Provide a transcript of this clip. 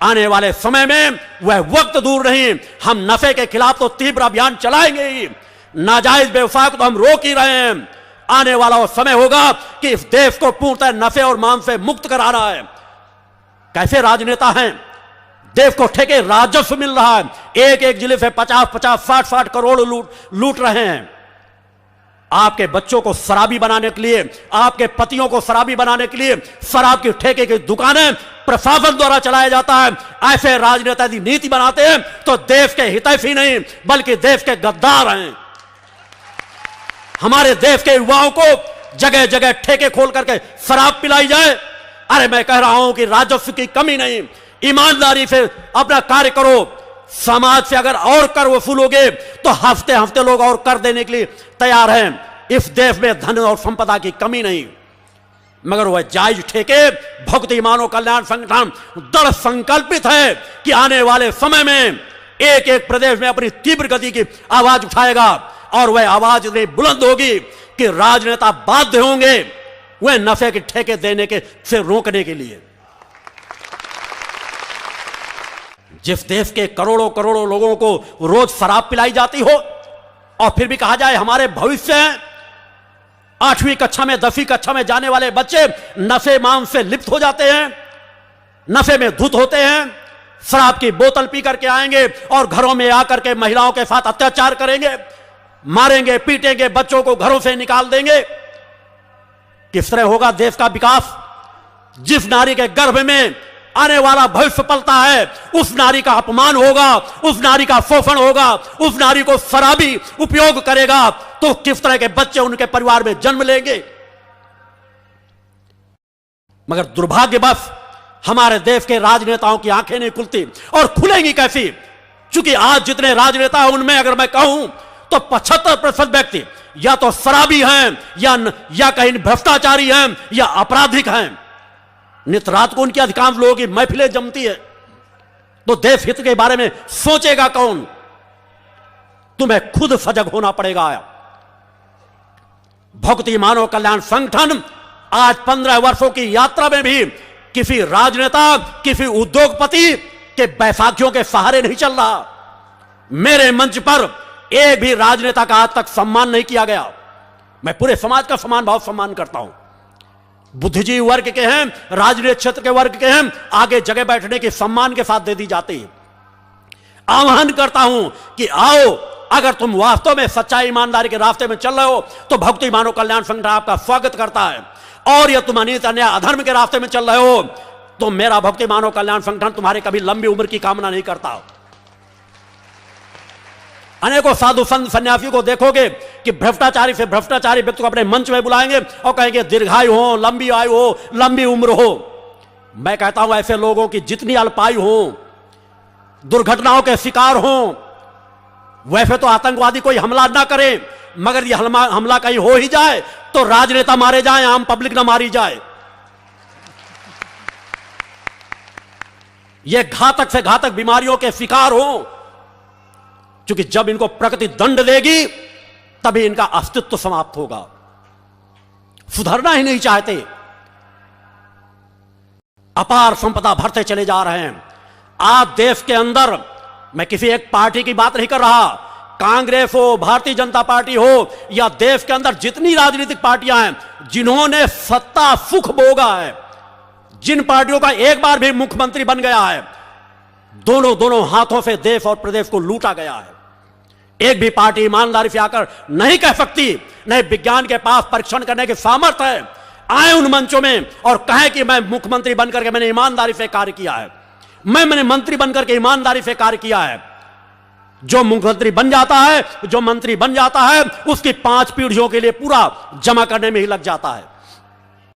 आने वाले समय में वह वक्त दूर नहीं, हम नफे के खिलाफ तो तीव्र अभियान चलाएंगे ही, नाजायज व्यवसाय को तो हम रोक ही रहे हैं। आने वाला वो समय होगा कि इस देश को पूर्णतः नफे और मांस से मुक्त कराना है। कैसे राजनेता हैं, देश को ठेके राजस्व मिल रहा है, एक एक जिले से 50-50, 60-60 करोड़ लूट रहे हैं। आपके बच्चों को शराबी बनाने के लिए, आपके पतियों को शराबी बनाने के लिए शराब की ठेके की दुकानें प्रशासन द्वारा चलाया जाता है। ऐसे राजनेता यदि नीति बनाते हैं तो देश के हितैषी नहीं बल्कि देश के गद्दार हैं। हमारे देश के युवाओं को जगह जगह ठेके खोल करके शराब पिलाई जाए। अरे मैं कह रहा हूं कि राजस्व की कमी नहीं, ईमानदारी से अपना कार्य करो। समाज से अगर और कर वसूलोगे तो हफ्ते हफ्ते लोग और कर देने के लिए तैयार हैं। इस देश में धन और संपदा की कमी नहीं, मगर वह जायज ठेके भक्ति मानव कल्याण संगठन दृढ़ संकल्पित है कि आने वाले समय में एक एक प्रदेश में अपनी तीव्र गति की आवाज उठाएगा और वह आवाज इतनी बुलंद होगी कि राजनेता बाध्य होंगे वह नफे के ठेके देने के से रोकने के लिए। जिस देश के करोड़ों करोड़ों लोगों को रोज शराब पिलाई जाती हो और फिर भी कहा जाए हमारे भविष्य हैं, 8वीं कक्षा में 10वीं कक्षा में जाने वाले बच्चे नशे मांस से लिप्त हो जाते हैं, नशे में धुत होते हैं, शराब की बोतल पी करके आएंगे और घरों में आकर के महिलाओं के साथ अत्याचार करेंगे, मारेंगे पीटेंगे, बच्चों को घरों से निकाल देंगे। किस तरह होगा देश का विकास? जिस नारी के गर्भ में आने वाला भविष्य पलता है उस नारी का अपमान होगा, उस नारी का शोषण होगा, उस नारी को शराबी उपयोग करेगा तो किस तरह के बच्चे उनके परिवार में जन्म लेंगे। मगर दुर्भाग्यवश हमारे देश के राजनेताओं की आंखें नहीं खुलती और खुलेंगी कैसी? क्योंकि आज जितने राजनेता हैं उनमें अगर मैं कहूं तो 75% व्यक्ति या तो शराबी हैं या कहीं भ्रष्टाचारी हैं या आपराधिक हैं। नित रात को उनकी अधिकांश लोगों की महफिलें जमती है तो देश हित के बारे में सोचेगा कौन? तुम्हें खुद सजग होना पड़ेगा। भक्ति मानव कल्याण संगठन आज 15 वर्षों की यात्रा में भी किसी राजनेता, किसी उद्योगपति के बैसाखियों के सहारे नहीं चल रहा। मेरे मंच पर एक भी राजनेता का आज तक सम्मान नहीं किया गया। मैं पूरे समाज का समान भाव सम्मान करता हूं। बुद्धिजीवी वर्ग के हैं, राजनीतिक क्षेत्र के वर्ग के हैं, आगे जगह बैठने की सम्मान के साथ दे दी जाती है। आह्वान करता हूं कि आओ, अगर तुम वास्तव में सच्चाई ईमानदारी के रास्ते में चल रहे हो तो भक्ति मानव कल्याण संगठन आपका स्वागत करता है, और यदि तुम अनित अन्याय अधर्म के रास्ते में चल रहे हो तो मेरा भक्ति मानव कल्याण संगठन तुम्हारे कभी लंबी उम्र की कामना नहीं करता। अनेकों साधु संत सन्यासियों को देखोगे कि भ्रष्टाचारी से भ्रष्टाचारी व्यक्ति को अपने मंच में बुलाएंगे और कहेंगे दीर्घायु हो, लंबी आयु हो, लंबी उम्र हो। मैं कहता हूं ऐसे लोगों की जितनी अल्पायु हो, दुर्घटनाओं के शिकार हो, वैसे तो आतंकवादी कोई हमला ना करे, मगर यह हमला कहीं हो ही जाए तो राजनेता मारे जाएं, आम पब्लिक ना मारी जाए। ये घातक से घातक बीमारियों के शिकार हो, क्योंकि जब इनको प्रकृति दंड देगी तभी इनका अस्तित्व समाप्त होगा। सुधरना ही नहीं चाहते, अपार संपदा भरते चले जा रहे हैं। आज देश के अंदर, मैं किसी एक पार्टी की बात नहीं कर रहा, कांग्रेस हो, भारतीय जनता पार्टी हो या देश के अंदर जितनी राजनीतिक पार्टियां हैं जिन्होंने सत्ता सुख भोगा है, जिन पार्टियों का एक बार भी मुख्यमंत्री बन गया है, दोनों हाथों से देश और प्रदेश को लूटा गया है। एक भी पार्टी ईमानदारी से आकर नहीं कह सकती, नहीं विज्ञान के पास परीक्षण करने के सामर्थ्य है, आए उन मंचों में और कहे कि मैं मुख्यमंत्री बनकर के मैंने ईमानदारी से कार्य किया है, मैंने मंत्री बनकर के ईमानदारी से कार्य किया है। जो मुख्यमंत्री बन जाता है, जो मंत्री बन जाता है, उसकी 5 पीढ़ियों के लिए पूरा जमा करने में ही लग जाता है।